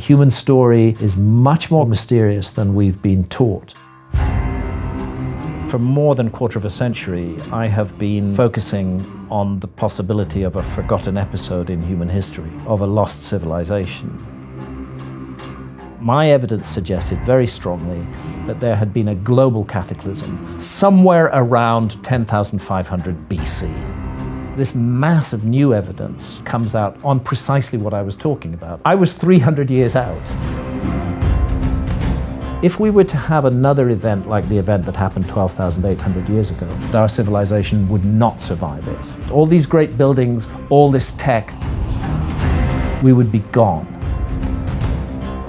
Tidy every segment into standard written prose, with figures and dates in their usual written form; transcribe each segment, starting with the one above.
human story is much more mysterious than we've been taught. For more than a quarter of a century, I have been focusing on the possibility of a forgotten episode in human history, of a lost civilization. My evidence suggested very strongly that there had been a global cataclysm somewhere around 10,500 BC. This mass of new evidence comes out on precisely what I was talking about. I was 300 years out. If we were to have another event like the event that happened 12,800 years ago, our civilization would not survive it. All these great buildings, all this tech, we would be gone.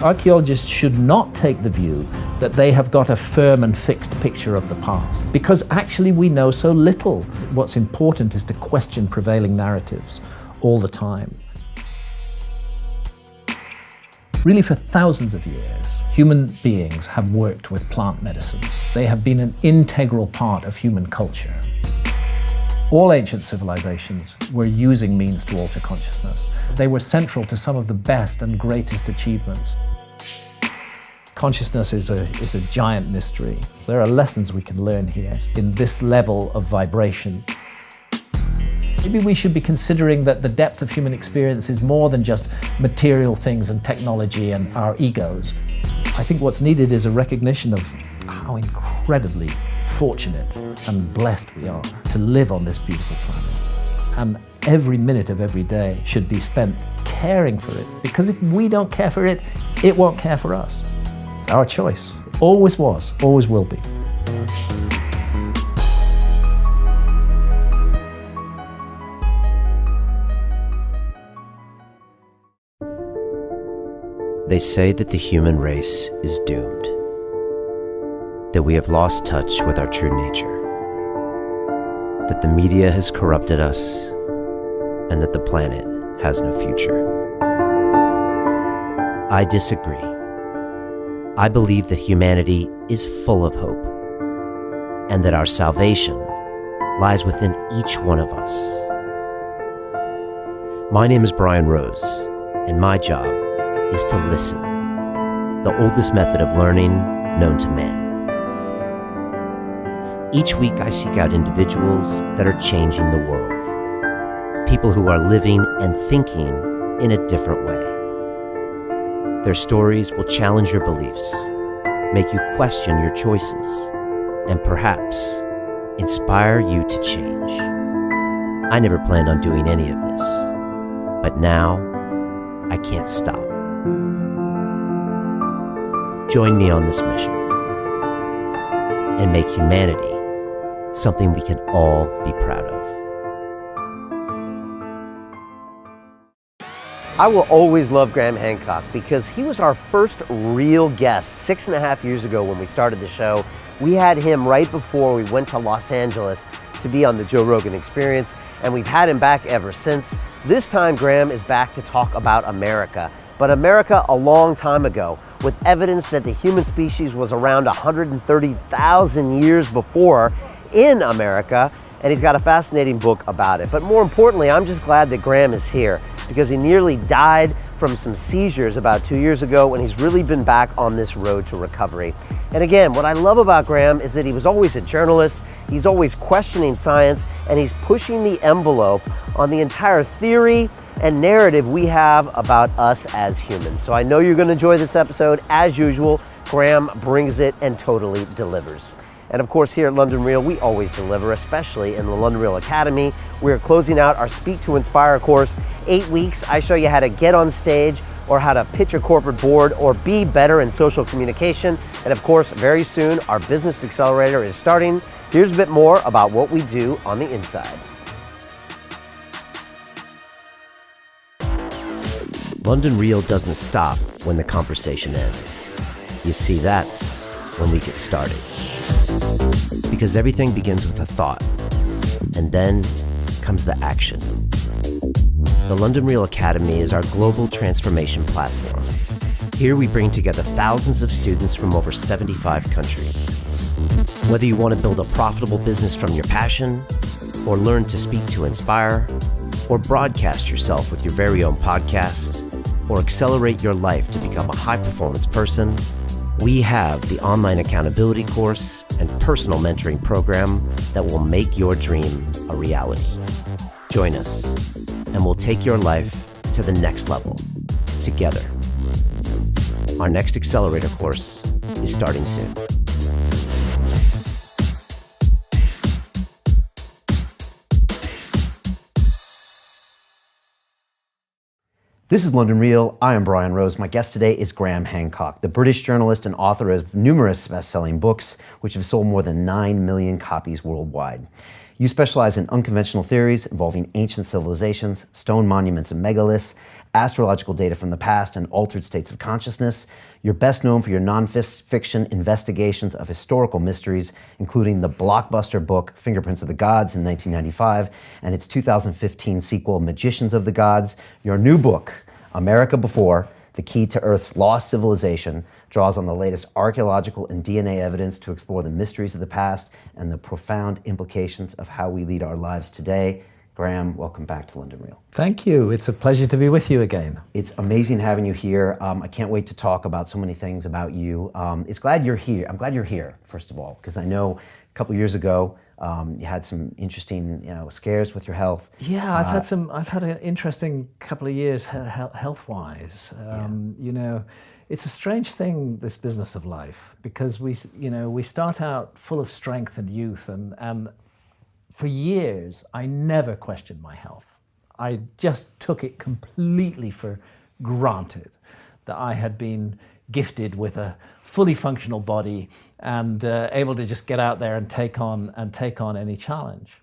Archaeologists should not take the view that they have got a firm and fixed picture of the past, because actually we know so little. What's important is to question prevailing narratives all the time. Really, for thousands of years, human beings have worked with plant medicines. They have been an integral part of human culture. All ancient civilizations were using means to alter consciousness. They were central to some of the best and greatest achievements. Consciousness is a giant mystery. There are lessons we can learn here in this level of vibration. Maybe we should be considering that the depth of human experience is more than just material things and technology and our egos. I think what's needed is a recognition of how incredibly fortunate and blessed we are to live on this beautiful planet. And every minute of every day should be spent caring for it, because if we don't care for it, it won't care for us. It's our choice. Always was, always will be. They say that the human race is doomed, that we have lost touch with our true nature, that the media has corrupted us, and that the planet has no future. I disagree. I believe that humanity is full of hope, and that our salvation lies within each one of us. My name is Brian Rose, and my job is to listen, the oldest method of learning known to man. Each week I seek out individuals that are changing the world, people who are living and thinking in a different way. Their stories will challenge your beliefs, make you question your choices, and perhaps inspire you to change. I never planned on doing any of this, but now I can't stop. Join me on this mission and make humanity something we can all be proud of. I will always love Graham Hancock because he was our first real guest 6.5 years ago when we started the show. We had him right before we went to Los Angeles to be on the Joe Rogan Experience, and we've had him back ever since. This time, Graham is back to talk about America, but America a long time ago, with evidence that the human species was around 130,000 years before in America, and he's got a fascinating book about it. But more importantly, I'm just glad that Graham is here because he nearly died from some seizures about 2 years ago, and he's really been back on this road to recovery. And again, what I love about Graham is that he was always a journalist, he's always questioning science, and he's pushing the envelope on the entire theory and narrative we have about us as humans. So I know you're going to enjoy this episode. As usual, Graham brings it and totally delivers. And of course, here at London Real, we always deliver, especially in the London Real Academy. We're closing out our Speak to Inspire course. 8 weeks, I show you how to get on stage or how to pitch a corporate board or be better in social communication. And of course, very soon, our Business Accelerator is starting. Here's a bit more about what we do on the inside. London Real doesn't stop when the conversation ends. You see, that's when we get started. Because everything begins with a thought, and then comes the action. The London Real Academy is our global transformation platform. Here we bring together thousands of students from over 75 countries. Whether you want to build a profitable business from your passion, or learn to speak to inspire, or broadcast yourself with your very own podcast, or accelerate your life to become a high-performance person, we have the online accountability course and personal mentoring program that will make your dream a reality. Join us, and we'll take your life to the next level, together. Our next accelerator course is starting soon. This is London Real. I am Brian Rose. My guest today is Graham Hancock, the British journalist and author of numerous best-selling books, which have sold more than 9 million copies worldwide. You specialize in unconventional theories involving ancient civilizations, stone monuments and megaliths, astrological data from the past, and altered states of consciousness. You're best known for your non-fiction investigations of historical mysteries, including the blockbuster book Fingerprints of the Gods in 1995 and its 2015 sequel Magicians of the Gods. Your new book, America Before, The Key to Earth's Lost Civilization, draws on the latest archaeological and DNA evidence to explore the mysteries of the past and the profound implications of how we lead our lives today. Graham, welcome back to London Real. Thank you. It's a pleasure to be with you again. It's amazing having you here. I can't wait to talk about so many things about you. It's glad you're here. I'm glad you're here, first of all, because I know a couple years ago you had some interesting, scares with your health. Yeah, I've had an interesting couple of years health-wise. It's a strange thing, this business of life, because we start out full of strength and youth, and for years, I never questioned my health. I just took it completely for granted that I had been gifted with a fully functional body and able to just get out there and take on any challenge.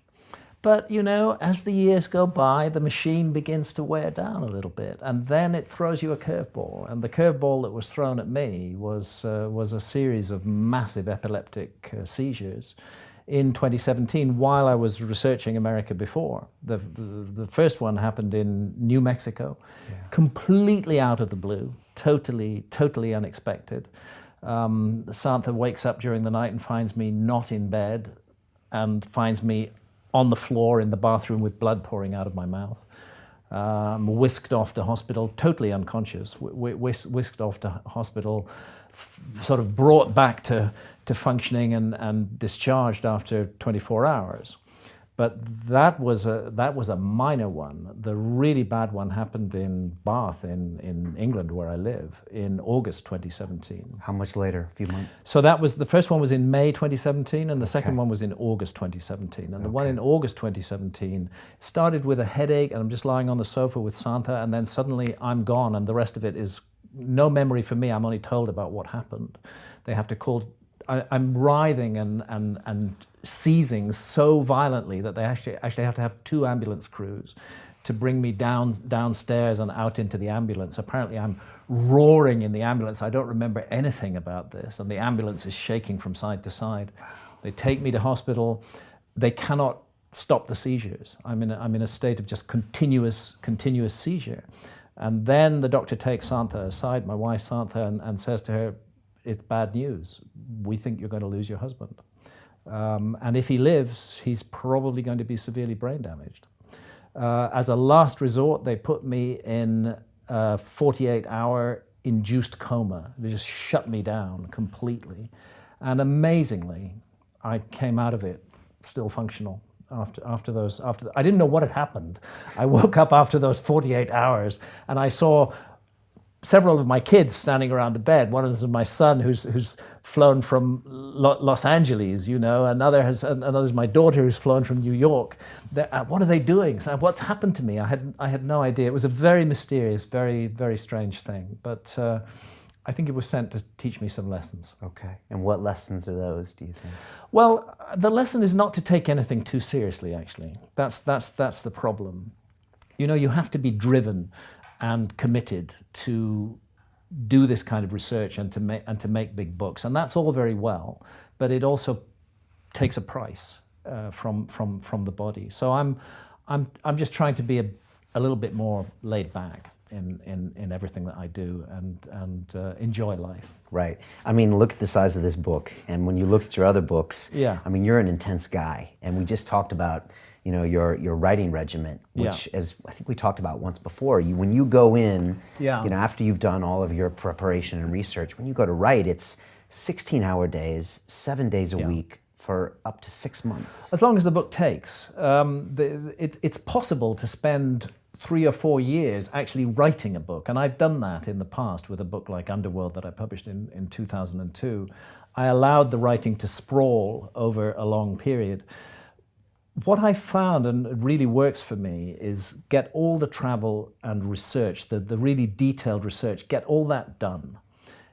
But as the years go by, the machine begins to wear down a little bit, and then it throws you a curveball. And the curveball that was thrown at me was a series of massive epileptic seizures in 2017, while I was researching America Before. The first one happened in New Mexico, completely out of the blue, totally unexpected. Santa wakes up during the night and finds me not in bed, and finds me on the floor in the bathroom with blood pouring out of my mouth. Whisked off to hospital, totally unconscious, whisked off to hospital, sort of brought back to functioning and discharged after 24 hours. But that was a minor one. The really bad one happened in Bath in England, where I live, in August 2017. How much later? A few months? So the first one was in May 2017, and the second one was in August 2017. And the one in August 2017 started with a headache, and I'm just lying on the sofa with Santa, and then suddenly I'm gone, and the rest of it is no memory for me. I'm only told about what happened. They have to call. I'm writhing and seizing so violently that they actually have to have 2 ambulance crews to bring me downstairs and out into the ambulance. Apparently I'm roaring in the ambulance. I don't remember anything about this, and the ambulance is shaking from side to side. They take me to hospital. They cannot stop the seizures. I'm in a state of just continuous seizure. And then the doctor takes Santa aside, my wife Santa, and says to her, "It's bad news. We think you're going to lose your husband. And if he lives, he's probably going to be severely brain damaged." As a last resort, they put me in a 48-hour induced coma. They just shut me down completely. And amazingly, I came out of it still functional. I didn't know what had happened. I woke up after those 48 hours and I saw several of my kids standing around the bed. One is my son who's flown from Los Angeles, another's my daughter who's flown from New York. What are they doing? So what's happened to me? I had no idea. It was a very mysterious, very, very strange thing. But I think it was sent to teach me some lessons. Okay. And what lessons are those, do you think? Well, the lesson is not to take anything too seriously, actually. That's the problem. You have to be driven and committed to do this kind of research and to make big books, and that's all very well, but it also takes a price from the body. So I'm just trying to be a little bit more laid back in everything that I do and enjoy life. Right. I mean, look at the size of this book, and when you look at your other books, yeah. I mean, you're an intense guy, and we just talked about your writing regiment, which, Yeah. as I think we talked about once before, when you go in, Yeah. after you've done all of your preparation and research, when you go to write, it's 16-hour days, 7 days a week for up to 6 months. As long as the book takes. It's possible to spend 3 or 4 years actually writing a book, and I've done that in the past with a book like Underworld that I published in 2002. I allowed the writing to sprawl over a long period. What I found, and it really works for me, is get all the travel and research, the really detailed research, get all that done.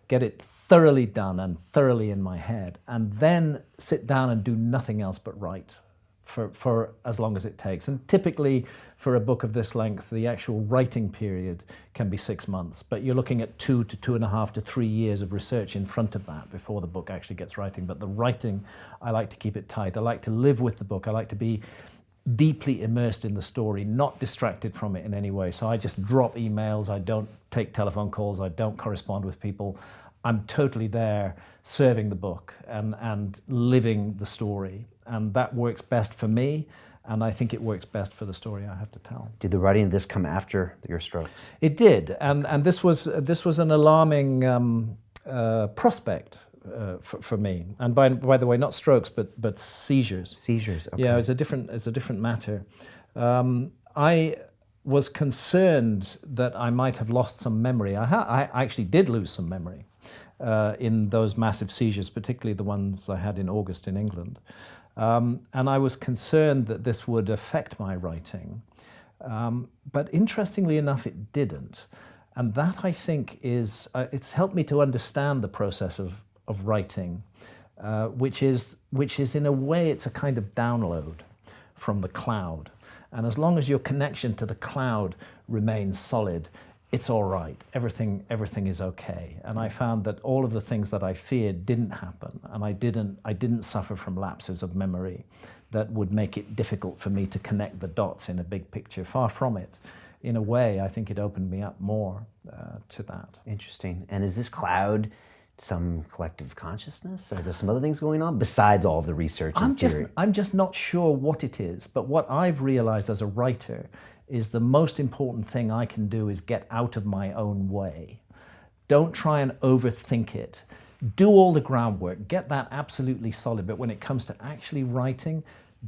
Get it thoroughly done and thoroughly in my head, and then sit down and do nothing else but write for as long as it takes. And typically, for a book of this length, the actual writing period can be 6 months, but you're looking at 2 to 2.5 to 3 years of research in front of that before the book actually gets writing. But the writing, I like to keep it tight. I like to live with the book. I like to be deeply immersed in the story, not distracted from it in any way. So I just drop emails, I don't take telephone calls, I don't correspond with people. I'm totally there serving the book and living the story. And that works best for me, and I think it works best for the story I have to tell. Did the writing of this come after your strokes? It did, and this was an alarming prospect for me. And by the way, not strokes, but seizures. Seizures. Okay. Yeah, it's a different matter. I was concerned that I might have lost some memory. I actually did lose some memory in those massive seizures, particularly the ones I had in August in England. And I was concerned that this would affect my writing. But interestingly enough, it didn't. And that, I think, it's helped me to understand the process of writing, which is in a way, it's a kind of download from the cloud. And as long as your connection to the cloud remains solid, it's all right. Everything is okay. And I found that all of the things that I feared didn't happen, and I didn't suffer from lapses of memory that would make it difficult for me to connect the dots in a big picture. Far from it. In a way, I think it opened me up more to that. Interesting. And is this cloud some collective consciousness? Are there some other things going on besides all of the research and theory? I'm just not sure what it is, but what I've realized as a writer is the most important thing I can do is get out of my own way. Don't try and overthink it. Do all the groundwork, get that absolutely solid, but when it comes to actually writing,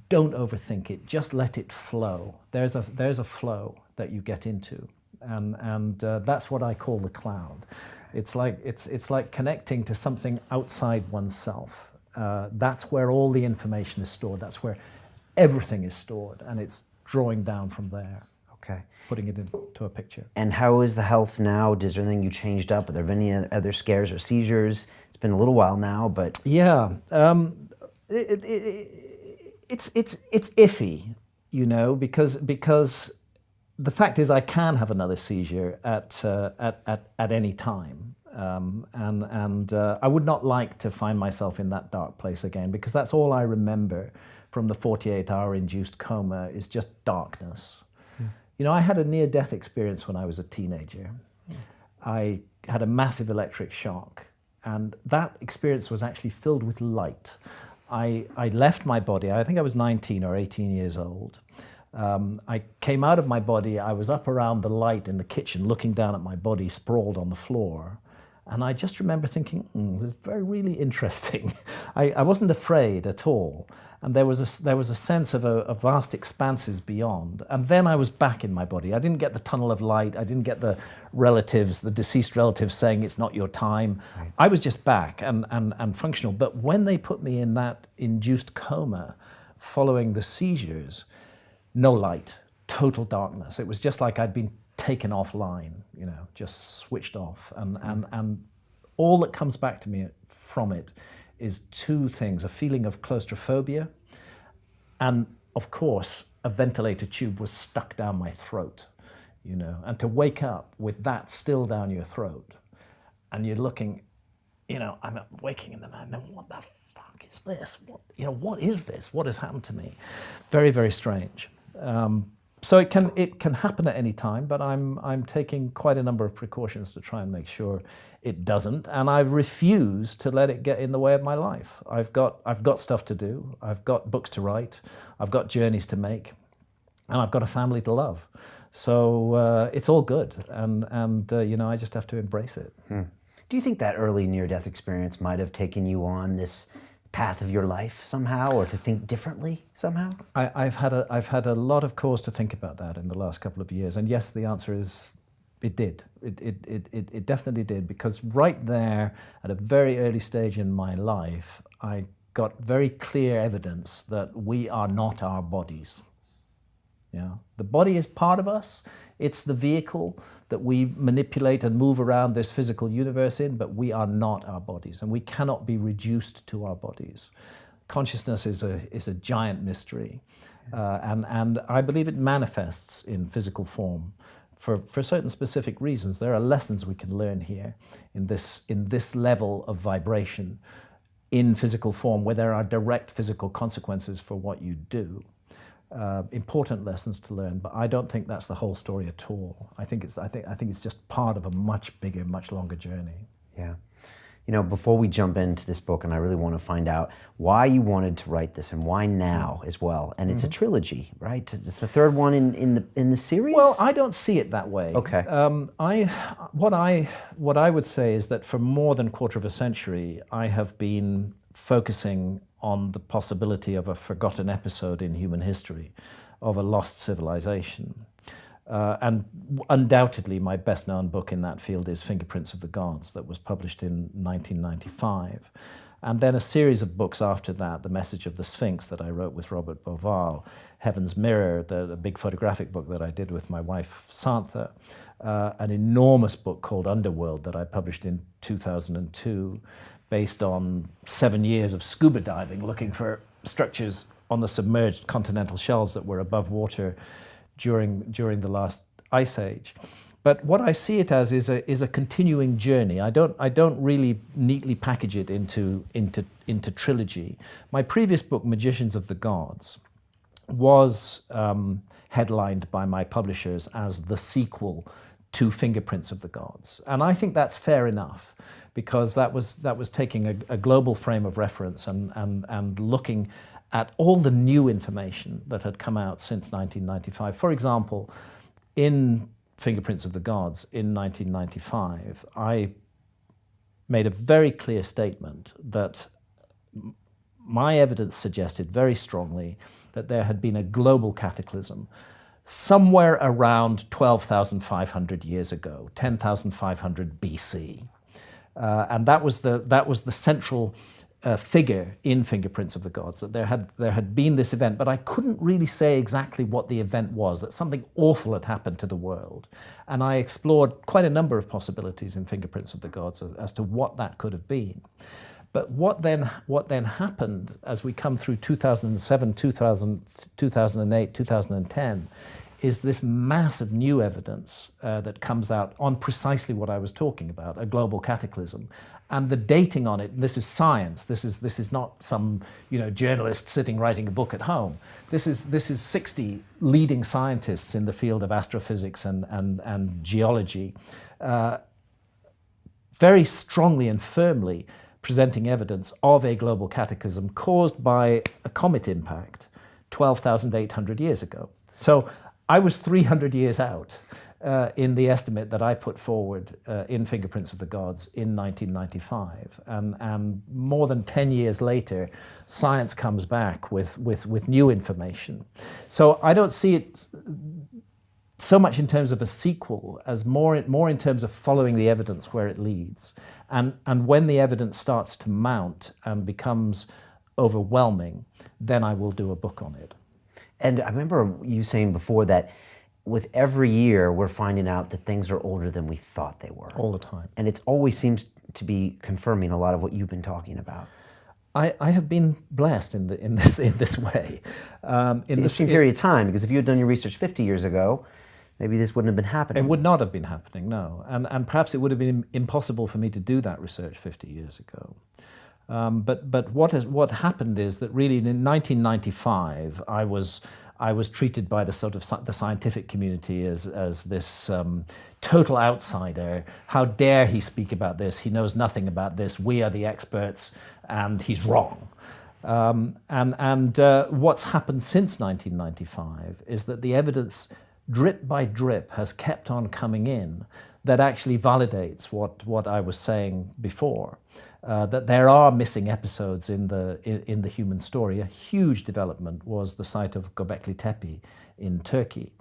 don't overthink it, just let it flow. There's a flow that you get into, and that's what I call the cloud. It's like connecting to something outside oneself. That's where all the information is stored, that's where everything is stored, and it's drawing down from there. Okay. Putting it into a picture. And how is the health now? Is there anything you changed up? Are there any other scares or seizures? It's been a little while now, but... Yeah. It's iffy, because the fact is I can have another seizure at any time. And I would not like to find myself in that dark place again, because that's all I remember from the 48-hour induced coma is just darkness. I had a near-death experience when I was a teenager. I had a massive electric shock, and that experience was actually filled with light. I left my body, I think I was 19 or 18 years old. I came out of my body, I was up around the light in the kitchen looking down at my body sprawled on the floor. And I just remember thinking, this is really interesting. I wasn't afraid at all. And there was a sense of a vast expanses beyond. And then I was back in my body. I didn't get the tunnel of light. I didn't get the deceased relatives saying it's not your time. Right. I was just back and functional. But when they put me in that induced coma following the seizures, no light, total darkness. It was just like I'd been taken offline, just switched off. And all that comes back to me from it is two things: a feeling of claustrophobia, and of course, a ventilator tube was stuck down my throat, and to wake up with that still down your throat, and you're looking, I'm waking in the night, and then what the fuck is this? What is this? What has happened to me? Very, very strange. So it can happen at any time, but I'm taking quite a number of precautions to try and make sure it doesn't, and I refuse to let it get in the way of my life. I've got stuff to do. I've got books to write. I've got journeys to make, and I've got a family to love. So it's all good, and I just have to embrace it. Do you think that early near-death experience might have taken you on this path of your life somehow, or to think differently somehow? I've had a lot of cause to think about that in the last couple of years, and yes, the answer is it did. It definitely did, because right there at a very early stage in my life, I got very clear evidence that we are not our bodies. Yeah, the body is part of us. It's the vehicle that we manipulate and move around this physical universe in, but we are not our bodies, and we cannot be reduced to our bodies. Consciousness is a giant mystery, and I believe it manifests in physical form for certain specific reasons. There are lessons we can learn here in this level of vibration in physical form, where there are direct physical consequences for what you do. Important lessons to learn, but I don't think that's the whole story at all. I think it's just part of a much bigger, much longer journey. Yeah. Before we jump into this book, and I really want to find out why you wanted to write this and why now as well. And it's a trilogy, right? It's the third one in the series? Well, I don't see it that way. Okay. What I would say is that for more than a quarter of a century, I have been focusing on the possibility of a forgotten episode in human history, of a lost civilization. And undoubtedly, my best-known book in that field is Fingerprints of the Gods, that was published in 1995. And then a series of books after that, The Message of the Sphinx, that I wrote with Robert Bauval, Heaven's Mirror, the big photographic book that I did with my wife, Santha, an enormous book called Underworld that I published in 2002, based on 7 years of scuba diving, looking for structures on the submerged continental shelves that were above water during the last ice age. But what I see it as is a continuing journey. I don't really neatly package it into trilogy. My previous book, Magicians of the Gods, was headlined by my publishers as the sequel to Fingerprints of the Gods, and I think that's fair enough, because that was taking a global frame of reference and looking at all the new information that had come out since 1995. For example, in Fingerprints of the Gods in 1995, I made a very clear statement that my evidence suggested very strongly that there had been a global cataclysm somewhere around 12,500 years ago, 10,500 BC. And that was the central figure in Fingerprints of the Gods, that there had been this event, but I couldn't really say exactly what the event was, that something awful had happened to the world. And I explored quite a number of possibilities in Fingerprints of the Gods as to what that could have been. But what then happened as we come through 2007, 2008, 2010, is this mass of new evidence that comes out on precisely what I was talking about, a global cataclysm. And the dating on it, this is science. This is not some journalist sitting writing a book at home. This is 60 leading scientists in the field of astrophysics and geology, very strongly and firmly presenting evidence of a global cataclysm caused by a comet impact 12,800 years ago. So I was 300 years out in the estimate that I put forward in Fingerprints of the Gods in 1995. And more than 10 years later, science comes back with new information. So I don't see it so much in terms of a sequel as more in terms of following the evidence where it leads. And when the evidence starts to mount and becomes overwhelming, then I will do a book on it. And I remember you saying before that with every year, we're finding out that things are older than we thought they were. All the time. And it always seems to be confirming a lot of what you've been talking about. I have been blessed in this way. In the same period of time, because if you had done your research 50 years ago, maybe this wouldn't have been happening. It would not have been happening, no. And perhaps it would have been impossible for me to do that research 50 years ago. But what happened is that really in 1995, I I was treated by the sort of the scientific community as this total outsider. How dare he speak about this? He knows nothing about this. We are the experts, and he's wrong. What's happened since 1995 is that the evidence, drip by drip, has kept on coming in that actually validates what I was saying before, that there are missing episodes in the human story. A huge development was the site of Göbekli Tepe in Turkey,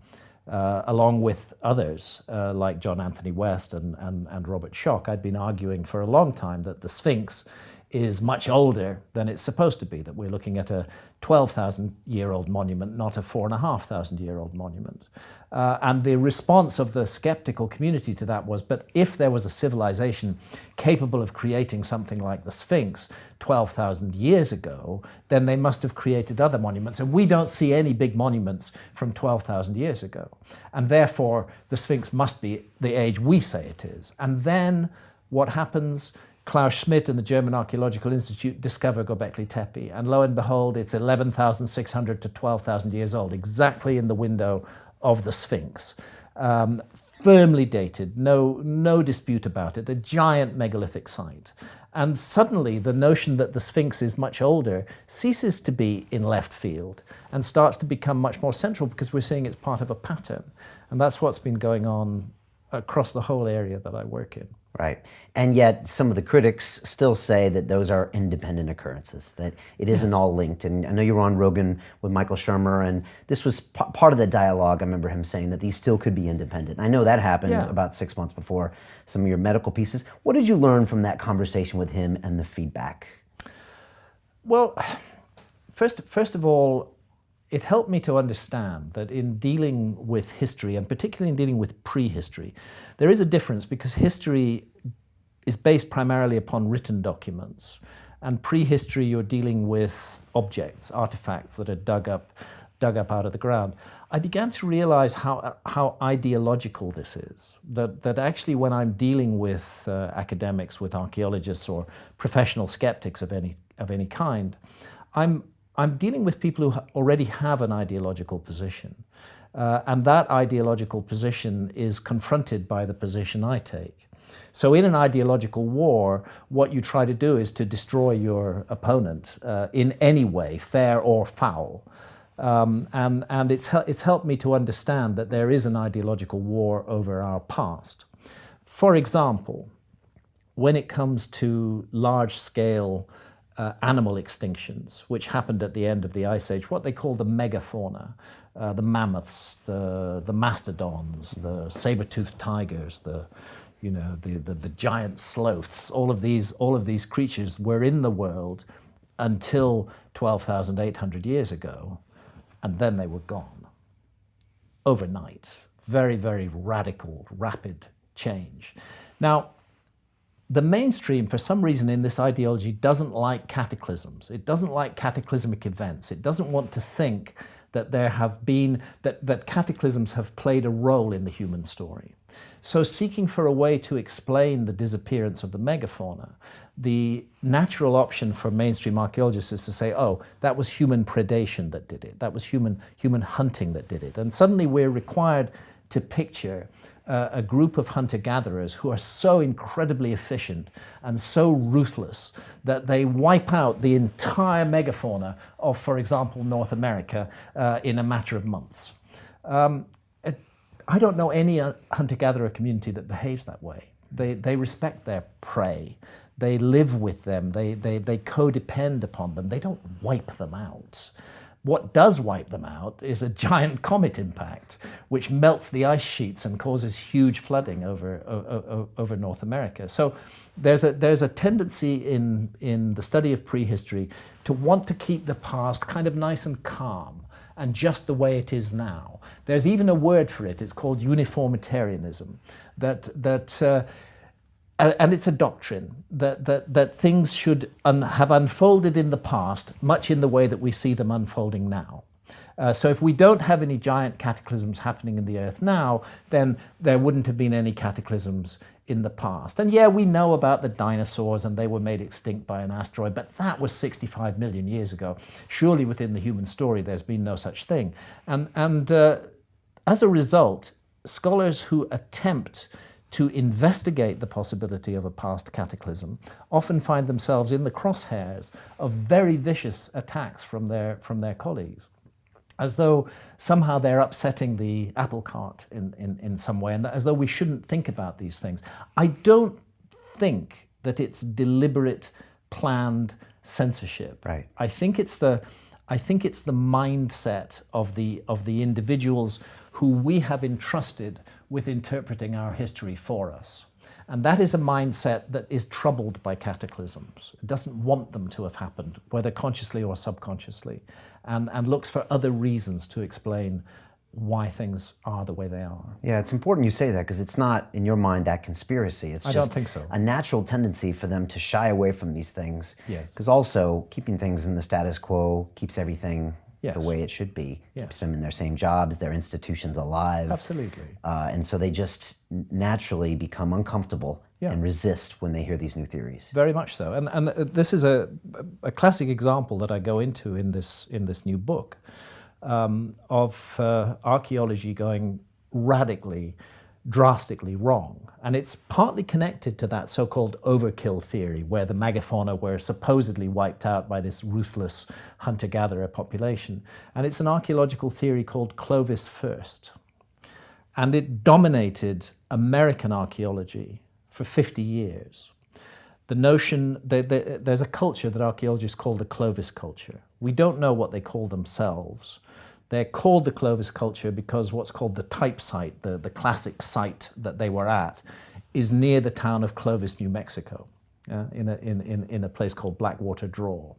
along with others like John Anthony West and Robert Schoch. I'd been arguing for a long time that the Sphinx is much older than it's supposed to be, that we're looking at a 12,000-year-old monument, not a 4,500-year-old monument. And the response of the skeptical community to that was, but if there was a civilization capable of creating something like the Sphinx 12,000 years ago, then they must have created other monuments. And we don't see any big monuments from 12,000 years ago. And therefore, the Sphinx must be the age we say it is. And then what happens? Klaus Schmidt and the German Archaeological Institute discover Göbekli Tepe, and lo and behold, it's 11,600 to 12,000 years old, exactly in the window of the Sphinx. Firmly dated, no dispute about it, a giant megalithic site. And suddenly the notion that the Sphinx is much older ceases to be in left field and starts to become much more central, because we're seeing it's part of a pattern. And that's what's been going on across the whole area that I work in. Right. And yet some of the critics still say that those are independent occurrences, that it isn't all linked. And I know you were on Rogan with Michael Shermer, and this was part of the dialogue. I remember him saying that these still could be independent. I know that happened about 6 months before some of your medical pieces. What did you learn from that conversation with him and the feedback? Well, first of all, it helped me to understand that in dealing with history, and particularly in dealing with prehistory, there is a difference, because history is based primarily upon written documents, and prehistory you're dealing with objects, artifacts that are dug up out of the ground. I began to realize how ideological this is, that actually when I'm dealing with academics, with archaeologists or professional skeptics of any kind, I'm dealing with people who already have an ideological position. And that ideological position is confronted by the position I take. So in an ideological war, what you try to do is to destroy your opponent in any way, fair or foul. And it's helped me to understand that there is an ideological war over our past. For example, when it comes to large-scale animal extinctions, which happened at the end of the Ice Age, what they call the megafauna, the mammoths, the mastodons, the saber-toothed tigers, the giant sloths, all of these creatures were in the world until 12,800 years ago, and then they were gone overnight. Very, very radical, rapid change. Now, the mainstream, for some reason in this ideology, doesn't like cataclysms. It doesn't like cataclysmic events. It doesn't want to think that that cataclysms have played a role in the human story. So seeking for a way to explain the disappearance of the megafauna, the natural option for mainstream archaeologists is to say, oh, that was human predation that did it. That was human hunting that did it. And suddenly we're required to picture a group of hunter-gatherers who are so incredibly efficient and so ruthless that they wipe out the entire megafauna of, for example, North America in a matter of months. I don't know any hunter-gatherer community that behaves that way. They respect their prey. They live with them. They codepend upon them. They don't wipe them out. What does wipe them out is a giant comet impact, which melts the ice sheets and causes huge flooding over North America. So there's a tendency in the study of prehistory to want to keep the past kind of nice and calm and just the way it is now. There's even a word for it. It's called uniformitarianism. And it's a doctrine that things should have unfolded in the past, much in the way that we see them unfolding now. So if we don't have any giant cataclysms happening in the Earth now, then there wouldn't have been any cataclysms in the past. And yeah, we know about the dinosaurs and they were made extinct by an asteroid, but that was 65 million years ago. Surely within the human story, there's been no such thing. And as a result, scholars who attempt to investigate the possibility of a past cataclysm often find themselves in the crosshairs of very vicious attacks from their colleagues, as though somehow they're upsetting the apple cart in some way, and as though we shouldn't think about these things. I don't think that it's deliberate, planned censorship. Right. I think it's the mindset of the individuals who we have entrusted with interpreting our history for us. And that is a mindset that is troubled by cataclysms. It doesn't want them to have happened, whether consciously or subconsciously, and looks for other reasons to explain why things are the way they are. Yeah, it's important you say that, because it's not, in your mind, that conspiracy. It's I just don't think so. a natural tendency for them to shy away from these things. Yes. Because also, keeping things in the status quo keeps everything Yes. the way it should be. Yes. Keeps them in their same jobs, their institutions alive. Absolutely. And so they just naturally become uncomfortable Yeah. and resist when they hear these new theories. Very much so. And this is a classic example that I go into in this new book of archaeology going radically, drastically wrong. And it's partly connected to that so-called overkill theory, where the megafauna were supposedly wiped out by this ruthless hunter-gatherer population. And it's an archaeological theory called Clovis first. And it dominated American archaeology for 50 years. The notion that there's a culture that archaeologists call the Clovis culture. We don't know what they call themselves. They're called the Clovis culture because what's called the type site, the classic site that they were at, is near the town of Clovis, New Mexico, in a place called Blackwater Draw,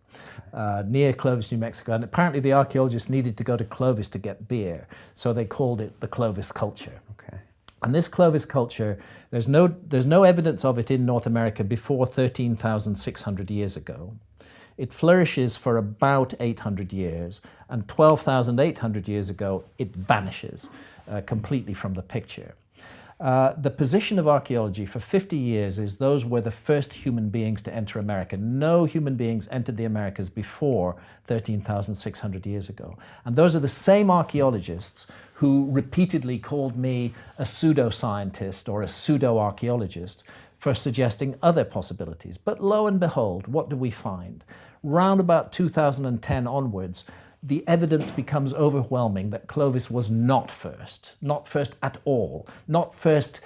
near Clovis, New Mexico. And apparently the archaeologists needed to go to Clovis to get beer, so they called it the Clovis culture. Okay. And this Clovis culture, there's no evidence of it in North America before 13,600 years ago. It flourishes for about 800 years, and 12,800 years ago, it vanishes completely from the picture. The position of archaeology for 50 years is those were the first human beings to enter America. No human beings entered the Americas before 13,600 years ago. And those are the same archaeologists who repeatedly called me a pseudoscientist or a pseudo-archaeologist for suggesting other possibilities. But lo and behold, what do we find? Round about 2010 onwards, the evidence becomes overwhelming that Clovis was not first at all, not first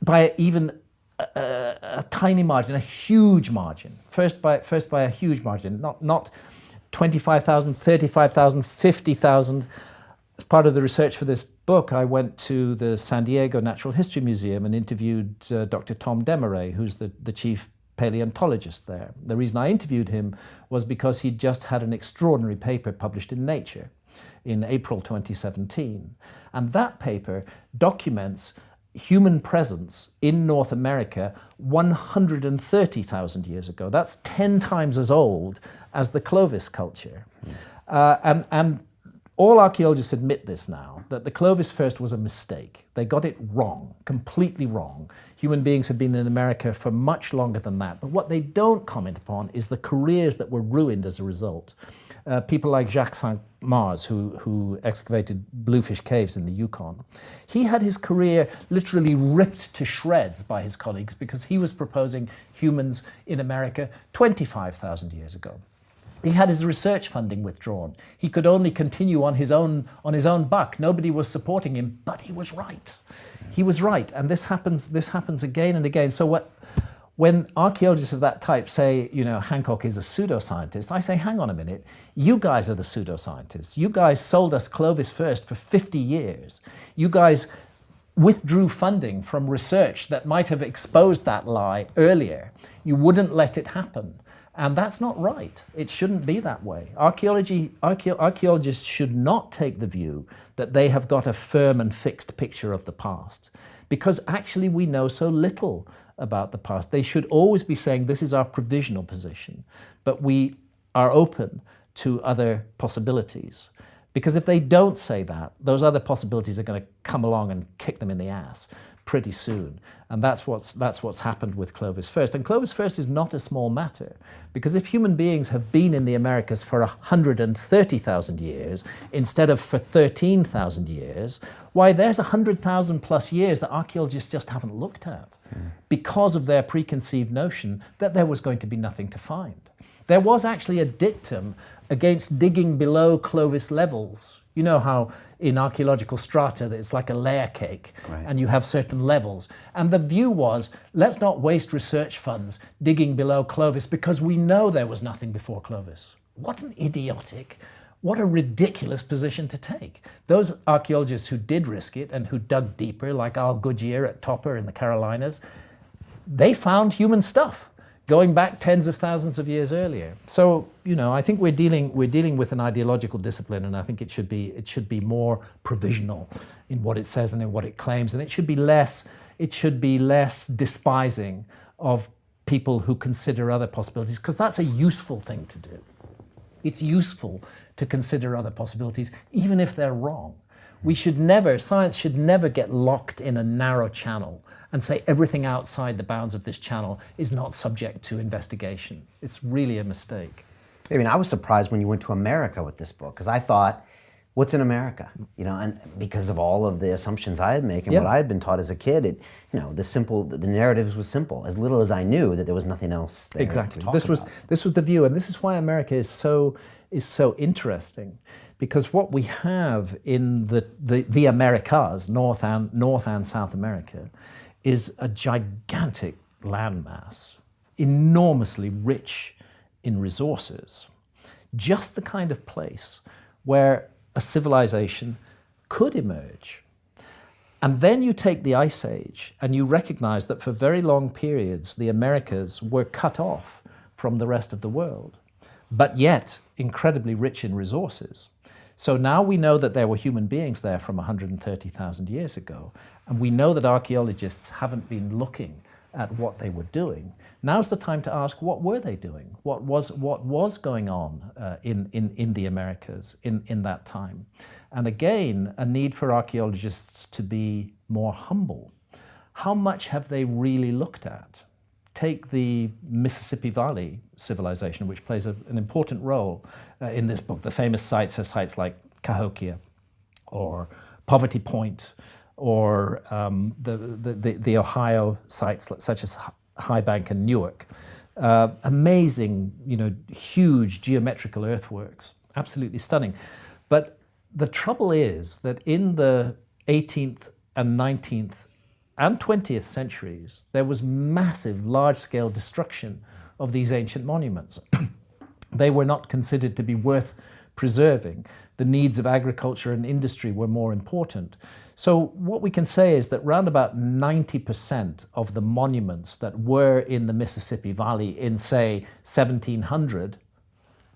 by even a tiny margin, a huge margin, first by a huge margin, not 25,000, 35,000, 50,000. As part of the research for this book, I went to the San Diego Natural History Museum and interviewed Dr. Tom Desmarais, who's the chief paleontologist there. The reason I interviewed him was because he'd just had an extraordinary paper published in Nature in April 2017. And that paper documents human presence in North America 130,000 years ago. That's 10 times as old as the Clovis culture. And all archaeologists admit this now, that the Clovis first was a mistake. They got it wrong, completely wrong. Human beings have been in America for much longer than that. But what they don't comment upon is the careers that were ruined as a result. People like Jacques Saint-Mars, who excavated Bluefish Caves in the Yukon. He had his career literally ripped to shreds by his colleagues because he was proposing humans in America 25,000 years ago. He had his research funding withdrawn. He could only continue on his own buck. Nobody was supporting him, but he was right. He was right, and this happens again and again. So when archaeologists of that type say, Hancock is a pseudoscientist, I say, hang on a minute, you guys are the pseudoscientists. You guys sold us Clovis first for 50 years. You guys withdrew funding from research that might have exposed that lie earlier. You wouldn't let it happen. And that's not right. It shouldn't be that way. Archaeologists should not take the view that they have got a firm and fixed picture of the past, because actually we know so little about the past. They should always be saying this is our provisional position, but we are open to other possibilities, Because if they don't say that, those other possibilities are going to come along and kick them in the ass pretty soon. And that's what's happened with Clovis First. And Clovis First is not a small matter, because if human beings have been in the Americas for 130,000 years instead of for 13,000 years, why, there's 100,000 plus years that archaeologists just haven't looked at because of their preconceived notion that there was going to be nothing to find. There was actually a dictum against digging below Clovis levels. You know how in archaeological strata it's like a layer cake, and you have certain levels. And the view was, let's not waste research funds digging below Clovis because we know there was nothing before Clovis. What an idiotic, what a ridiculous position to take. Those archaeologists who did risk it and who dug deeper, like Al Goodyear at Topper in the Carolinas, they found human stuff going back tens of thousands of years earlier. So, I think we're dealing with an ideological discipline, and I think it should be more provisional in what it says and in what it claims, and it should be less despising of people who consider other possibilities, because that's a useful thing to do. It's useful to consider other possibilities, even if they're wrong. Science should never get locked in a narrow channel and say everything outside the bounds of this channel is not subject to investigation. It's really a mistake. I mean, I was surprised when you went to America with this book, because I thought, what's in America? And because of all of the assumptions I had made and what I had been taught as a kid, the narratives was simple. As little as I knew that there was nothing else there exactly. to talk This was the view, and this is why America is so interesting, because what we have in the Americas, North and South America, is a gigantic landmass, enormously rich in resources, just the kind of place where a civilization could emerge. And then you take the Ice Age and you recognize that for very long periods, the Americas were cut off from the rest of the world, but yet incredibly rich in resources. So now we know that there were human beings there from 130,000 years ago, and we know that archaeologists haven't been looking at what they were doing. Now's the time to ask, what were they doing? What was going on in the Americas in that time? And again, a need for archaeologists to be more humble. How much have they really looked at? Take the Mississippi Valley civilization, which plays an important role in this book. The famous sites are sites like Cahokia or Poverty Point, or the Ohio sites such as High Bank and Newark. Amazing, huge geometrical earthworks, absolutely stunning. But the trouble is that in the 18th and 19th and 20th centuries, there was massive, large-scale destruction of these ancient monuments. They were not considered to be worth preserving. The needs of agriculture and industry were more important. So what we can say is that round about 90% of the monuments that were in the Mississippi Valley in, say, 1700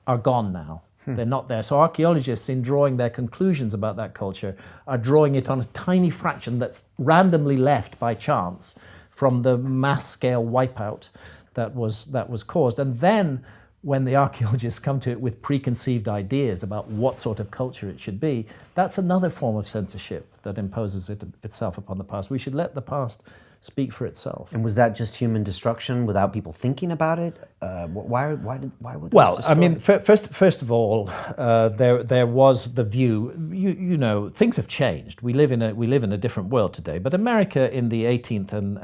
are gone now. They're not there. So archaeologists, in drawing their conclusions about that culture, are drawing it on a tiny fraction that's randomly left by chance from the mass-scale wipeout that was caused. And then when the archaeologists come to it with preconceived ideas about what sort of culture it should be, that's another form of censorship that imposes itself upon the past. We should let the past speak for itself. And was that just human destruction without people thinking about it? Why were they Well, destroyed? I mean, first of all, there was the view. Things have changed. We live in a different world today. But America in the 18th and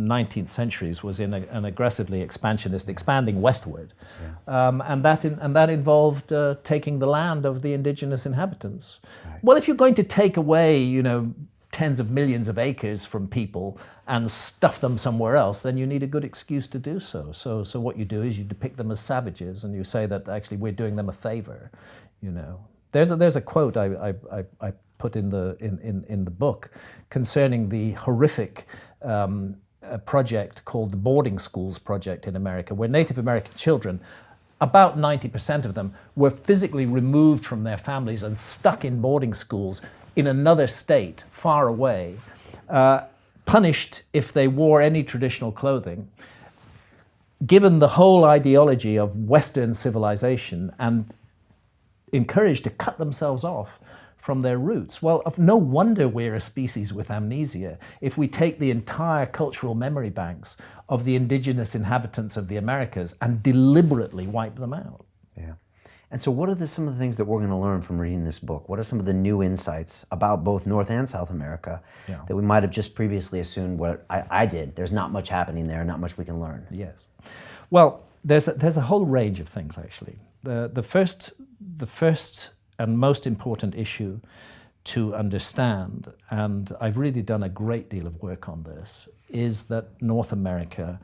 19th centuries was in an aggressively expansionist, expanding westward, and that involved taking the land of the indigenous inhabitants. Right. Well, if you're going to take away, tens of millions of acres from people and stuff them somewhere else, then you need a good excuse to do so. So what you do is you depict them as savages, and you say that actually we're doing them a favor. There's a quote I put in the book concerning the horrific project called the boarding schools project in America, where Native American children, about 90% of them, were physically removed from their families and stuck in boarding schools in another state, far away, punished if they wore any traditional clothing. Given the whole ideology of Western civilization and encouraged to cut themselves off from their roots. Well, no wonder we're a species with amnesia if we take the entire cultural memory banks of the indigenous inhabitants of the Americas and deliberately wipe them out. Yeah. And so what are some of the things that we're going to learn from reading this book? What are some of the new insights about both North and South America that we might have just previously assumed what I did? There's not much happening there, not much we can learn. Yes. Well, there's a whole range of things, actually. The first and most important issue to understand, and I've really done a great deal of work on this, is that North America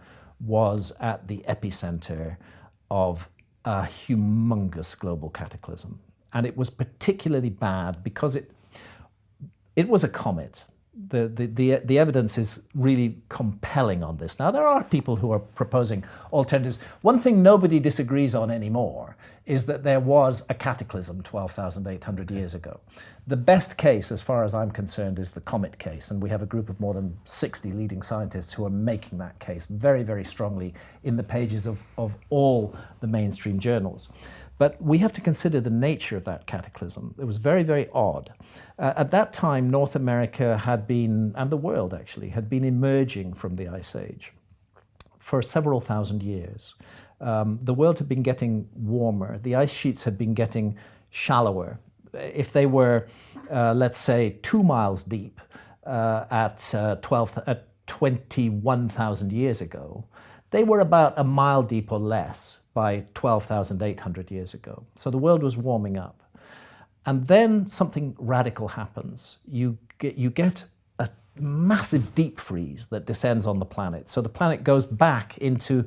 was at the epicenter of a humongous global cataclysm. And it was particularly bad because it was a comet. The evidence is really compelling on this. Now, there are people who are proposing alternatives. One thing nobody disagrees on anymore is that there was a cataclysm 12,800 years ago. The best case, as far as I'm concerned, is the Comet case, and we have a group of more than 60 leading scientists who are making that case very, very strongly in the pages of all the mainstream journals. But we have to consider the nature of that cataclysm. It was very, very odd. At that time, North America had been, and the world actually, had been emerging from the Ice Age for several thousand years. The world had been getting warmer. The ice sheets had been getting shallower. If they were, let's say, 2 miles deep at 21,000 years ago, they were about a mile deep or less by 12,800 years ago. So the world was warming up. And then something radical happens. You get a massive deep freeze that descends on the planet. So the planet goes back into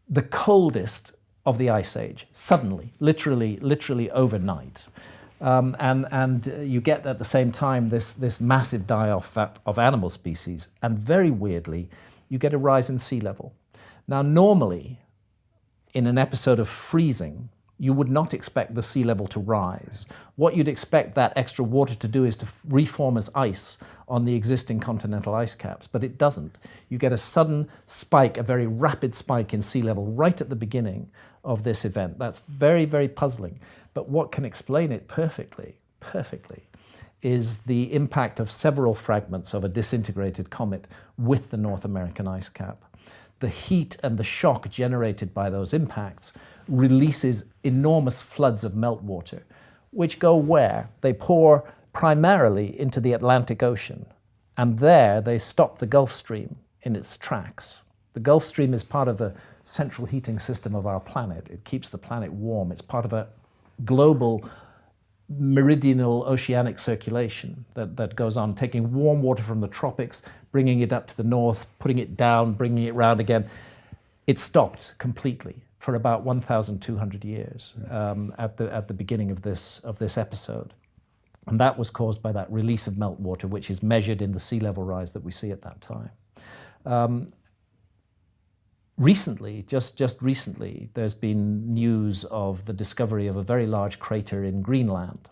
the coldest of the Ice Age, suddenly, literally overnight. And you get at the same time this massive die-off of animal species. And very weirdly, you get a rise in sea level. Now, normally, in an episode of freezing, you would not expect the sea level to rise. What you'd expect that extra water to do is to reform as ice on the existing continental ice caps, but it doesn't. You get a sudden spike, a very rapid spike in sea level right at the beginning of this event. That's very, very puzzling. But what can explain it perfectly, is the impact of several fragments of a disintegrated comet with the North American ice cap. The heat and the shock generated by those impacts releases enormous floods of meltwater, which go where? They pour primarily into the Atlantic Ocean, and there they stop the Gulf Stream in its tracks. The Gulf Stream is part of the central heating system of our planet. It keeps the planet warm. It's part of a global meridional oceanic circulation that goes on, taking warm water from the tropics, bringing it up to the north, putting it down, bringing it round again. It stopped completely for about 1,200 years at the beginning of this episode. And that was caused by that release of meltwater, which is measured in the sea level rise that we see at that time. Recently, just recently, there's been news of the discovery of a very large crater in Greenland,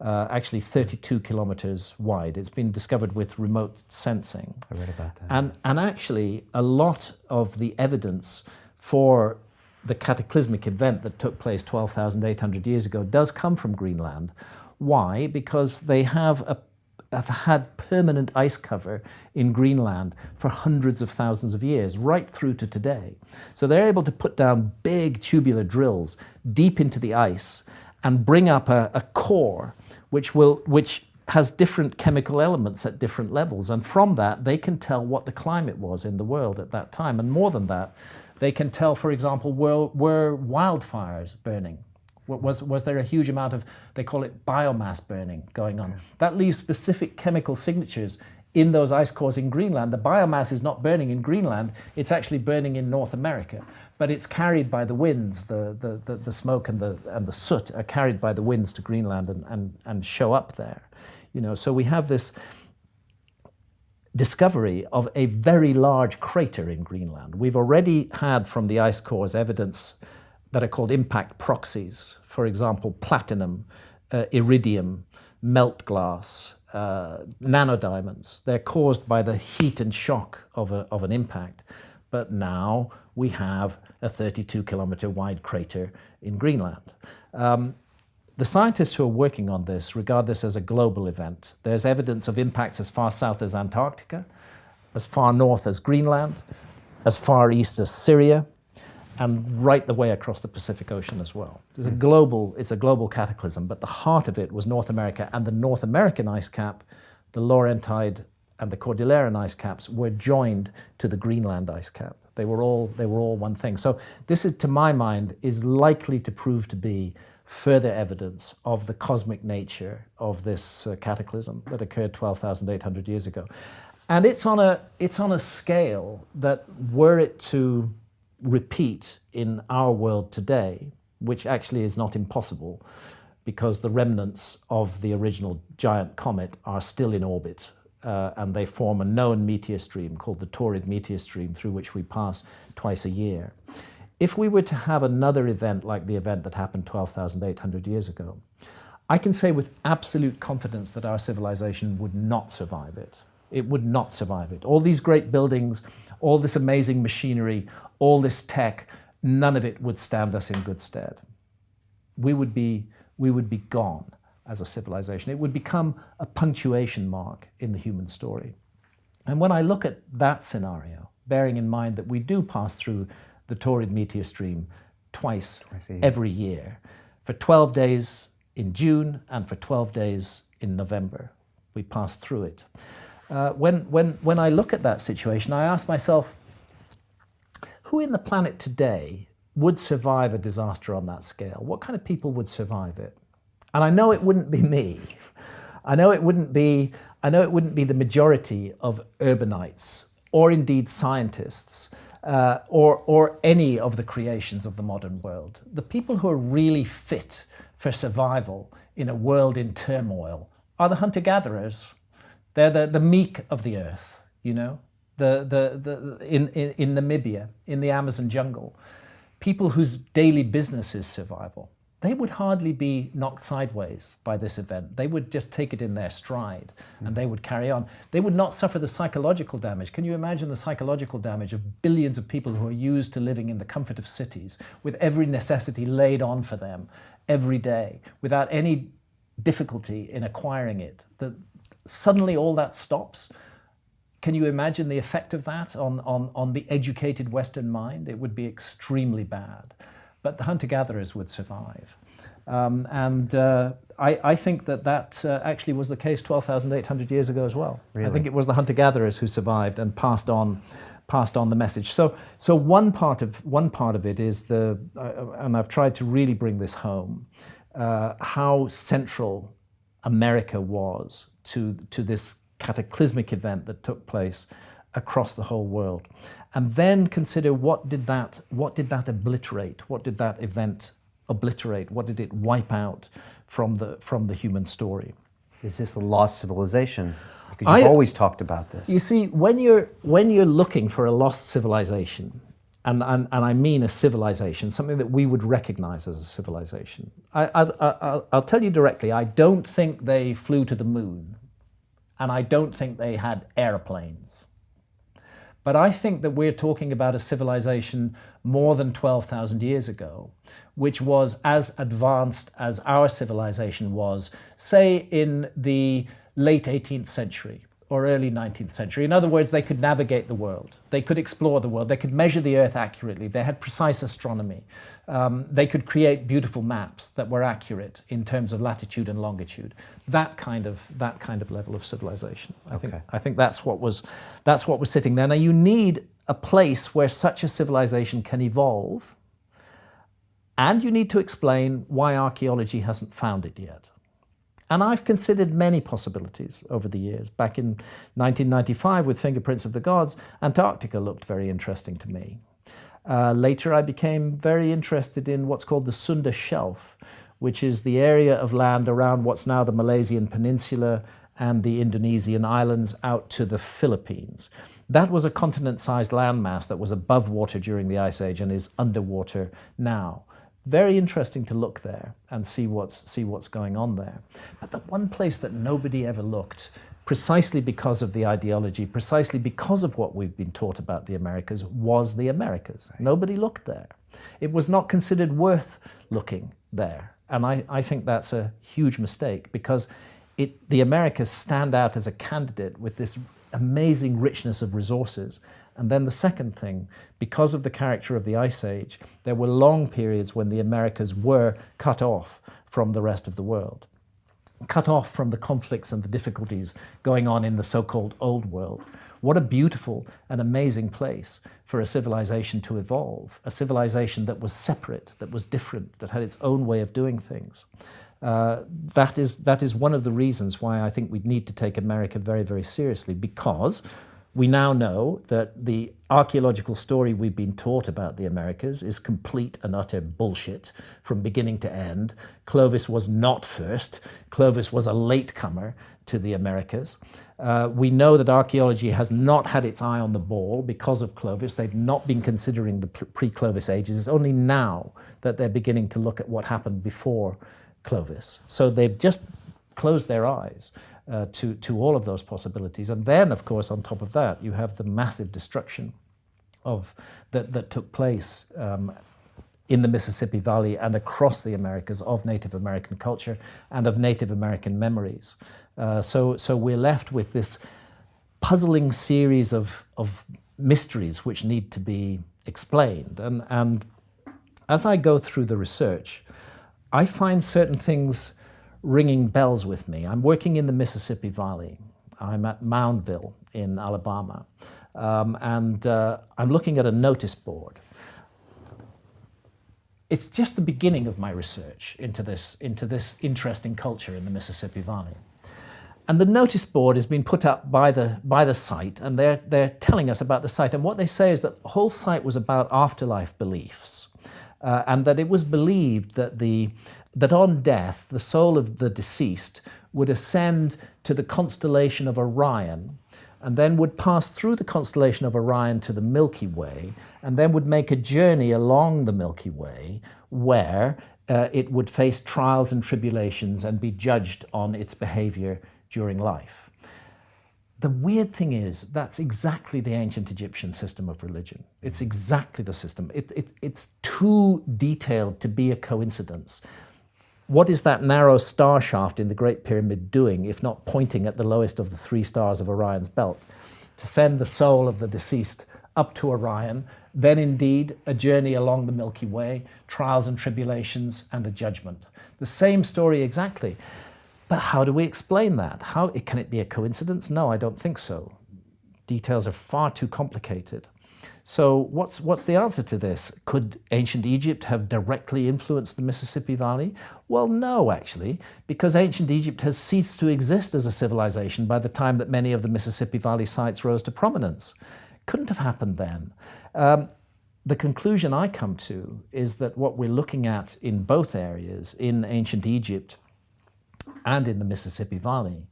actually 32 kilometers wide. It's been discovered with remote sensing. I read about that. And actually, a lot of the evidence for the cataclysmic event that took place 12,800 years ago does come from Greenland. Why? Because they have had permanent ice cover in Greenland for hundreds of thousands of years, right through to today. So they're able to put down big tubular drills deep into the ice and bring up a core which has different chemical elements at different levels. And from that, they can tell what the climate was in the world at that time. And more than that, they can tell, for example, were wildfires burning? Was there a huge amount of, they call it biomass burning going on? That leaves specific chemical signatures in those ice cores in Greenland. The biomass is not burning in Greenland, it's actually burning in North America. But it's carried by the winds, the smoke and the soot are carried by the winds to Greenland and show up there. So we have this discovery of a very large crater in Greenland. We've already had from the ice cores evidence that are called impact proxies. For example, platinum, iridium, melt glass, nanodiamonds. They're caused by the heat and shock of an impact. But now we have a 32-kilometer wide crater in Greenland. The scientists who are working on this regard this as a global event. There's evidence of impacts as far south as Antarctica, as far north as Greenland, as far east as Syria, and right the way across the Pacific Ocean as well. It's a global cataclysm, but the heart of it was North America, and the North American ice cap, the Laurentide and the Cordilleran ice caps were joined to the Greenland ice cap. They were all one thing. So this is, to my mind, is likely to prove to be further evidence of the cosmic nature of this cataclysm that occurred 12,800 years ago. And it's on a scale that, were it to repeat in our world today, which actually is not impossible because the remnants of the original giant comet are still in orbit, and they form a known meteor stream called the Taurid meteor stream, through which we pass twice a year. If we were to have another event like the event that happened 12,800 years ago, I can say with absolute confidence that our civilization would not survive it. It would not survive it. All these great buildings, all this amazing machinery, all this tech, none of it would stand us in good stead. We would be gone as a civilization. It would become a punctuation mark in the human story. And when I look at that scenario, bearing in mind that we do pass through the Taurid meteor stream twice every year, for 12 days in June and for 12 days in November, we pass through it. When I look at that situation, I ask myself, who in the planet today would survive a disaster on that scale? What kind of people would survive it? And I know it wouldn't be me. I know it wouldn't be the majority of urbanites, or indeed scientists, or any of the creations of the modern world. The people who are really fit for survival in a world in turmoil are the hunter-gatherers. They're the meek of the earth, you know, in Namibia, in the Amazon jungle. People whose daily business is survival. They would hardly be knocked sideways by this event. They would just take it in their stride and they would carry on. They would not suffer the psychological damage. Can you imagine the psychological damage of billions of people who are used to living in the comfort of cities, with every necessity laid on for them every day, without any difficulty in acquiring it? That suddenly all that stops. Can you imagine the effect of that on the educated Western mind? It would be extremely bad. But the hunter-gatherers would survive. I think that actually was the case 12,800 years ago as well. Really? I think it was the hunter-gatherers who survived and passed on the message. So one part of it is and I've tried to really bring this home, how central America was to this cataclysmic event that took place across the whole world, and then consider what did that obliterate? What did that event obliterate? What did it wipe out from the human story? Is this the lost civilization? Because you've always talked about this. You see, when you're looking for a lost civilization, and I mean a civilization, something that we would recognize as a civilization, I'll tell you directly, I don't think they flew to the moon, and I don't think they had airplanes. But I think that we're talking about a civilization more than 12,000 years ago, which was as advanced as our civilization was, say, in the late 18th century or early 19th century. In other words, they could navigate the world. They could explore the world. They could measure the Earth accurately. They had precise astronomy. They could create beautiful maps that were accurate in terms of latitude and longitude. That kind of level of civilization. I think that's what was sitting there. Now you need a place where such a civilization can evolve, and you need to explain why archaeology hasn't found it yet. And I've considered many possibilities over the years. Back in 1995 with Fingerprints of the Gods, Antarctica looked very interesting to me. Later I became very interested in what's called the Sunda Shelf, which is the area of land around what's now the Malaysian Peninsula and the Indonesian islands out to the Philippines. That was a continent-sized landmass that was above water during the Ice Age and is underwater now. Very interesting to look there and see what's going on there. But the one place that nobody ever looked, precisely because of the ideology, precisely because of what we've been taught about the Americas, was the Americas. Right. Nobody looked there. It was not considered worth looking there. And I think that's a huge mistake, because the Americas stand out as a candidate with this amazing richness of resources. And then the second thing, because of the character of the Ice Age, there were long periods when the Americas were cut off from the rest of the world, cut off from the conflicts and the difficulties going on in the so-called Old World. What a beautiful and amazing place for a civilization to evolve, a civilization that was separate, that was different, that had its own way of doing things. That is one of the reasons why I think we need to take America very, very seriously, because we now know that the archaeological story we've been taught about the Americas is complete and utter bullshit from beginning to end. Clovis was not first. Clovis was a latecomer to the Americas. We know that archaeology has not had its eye on the ball because of Clovis. They've not been considering the pre-Clovis ages. It's only now that they're beginning to look at what happened before Clovis. So they've just closed their eyes to all of those possibilities. And then, of course, on top of that, you have the massive destruction that took place in the Mississippi Valley and across the Americas of Native American culture and of Native American memories. So we're left with this puzzling series of mysteries which need to be explained. And as I go through the research, I find certain things ringing bells with me. I'm working in the Mississippi Valley. I'm at Moundville in Alabama, and I'm looking at a notice board. It's just the beginning of my research into this interesting culture in the Mississippi Valley. And the notice board has been put up by the site, and they're telling us about the site. And what they say is that the whole site was about afterlife beliefs, and that it was believed that on death, the soul of the deceased would ascend to the constellation of Orion, and then would pass through the constellation of Orion to the Milky Way, and then would make a journey along the Milky Way where it would face trials and tribulations and be judged on its behavior during life. The weird thing is, that's exactly the ancient Egyptian system of religion. It's exactly the system. It's too detailed to be a coincidence. What is that narrow star shaft in the Great Pyramid doing, if not pointing at the lowest of the 3 stars of Orion's belt? To send the soul of the deceased up to Orion, then indeed a journey along the Milky Way, trials and tribulations, and a judgment. The same story exactly. But how do we explain that? Can it be a coincidence? No, I don't think so. Details are far too complicated. So what's the answer to this? Could ancient Egypt have directly influenced the Mississippi Valley? Well, no, actually, because ancient Egypt has ceased to exist as a civilization by the time that many of the Mississippi Valley sites rose to prominence. Couldn't have happened then. The conclusion I come to is that what we're looking at in both areas, in ancient Egypt and in the Mississippi Valley,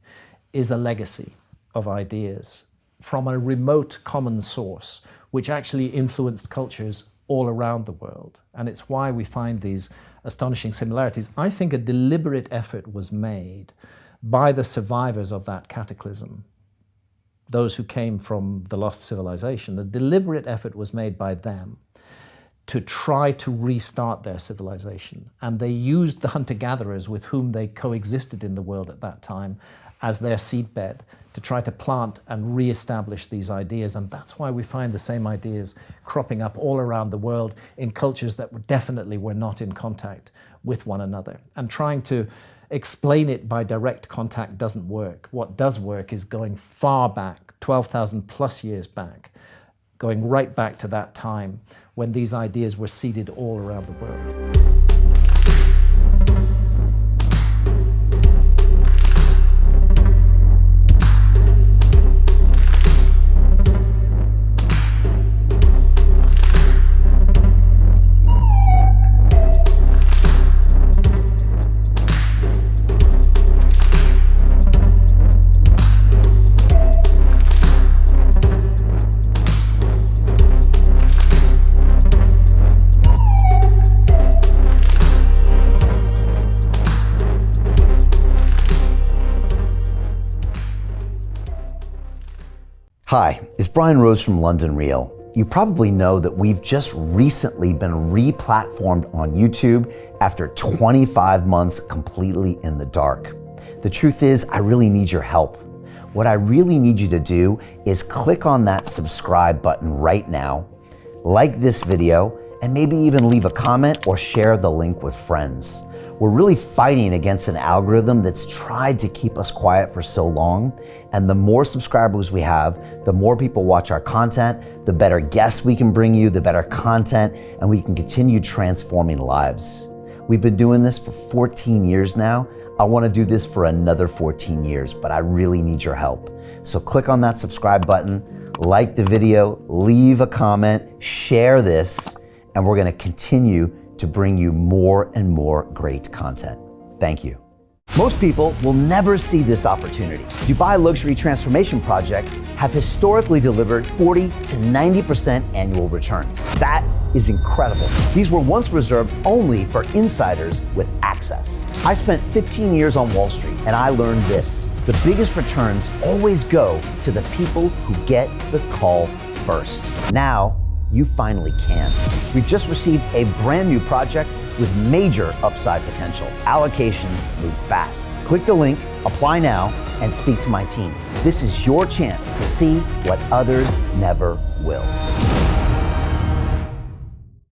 is a legacy of ideas from a remote common source, which actually influenced cultures all around the world. And it's why we find these astonishing similarities. I think a deliberate effort was made by the survivors of that cataclysm, those who came from the lost civilization. A deliberate effort was made by them to try to restart their civilization. And they used the hunter-gatherers with whom they coexisted in the world at that time as their seedbed to try to plant and re-establish these ideas. And that's why we find the same ideas cropping up all around the world in cultures that definitely were not in contact with one another. And trying to explain it by direct contact doesn't work. What does work is going far back, 12,000 plus years back, going right back to that time when these ideas were seeded all around the world. Hi, it's Brian Rose from London Real. You probably know that we've just recently been re-platformed on YouTube after 25 months completely in the dark. The truth is, I really need your help. What I really need you to do is click on that subscribe button right now, like this video, and maybe even leave a comment or share the link with friends. We're really fighting against an algorithm that's tried to keep us quiet for so long. And the more subscribers we have, the more people watch our content, the better guests we can bring you, the better content, and we can continue transforming lives. We've been doing this for 14 years now. I want to do this for another 14 years, but I really need your help. So click on that subscribe button, like the video, leave a comment, share this, and we're going to continue to bring you more and more great content. Thank you. Most people will never see this opportunity. Dubai luxury transformation projects have historically delivered 40 to 90% annual returns. That is incredible. These were once reserved only for insiders with access. I spent 15 years on Wall Street and I learned this: the biggest returns always go to the people who get the call first. Now, you finally can. We've just received a brand new project with major upside potential. Allocations move fast. Click the link, apply now, and speak to my team. This is your chance to see what others never will.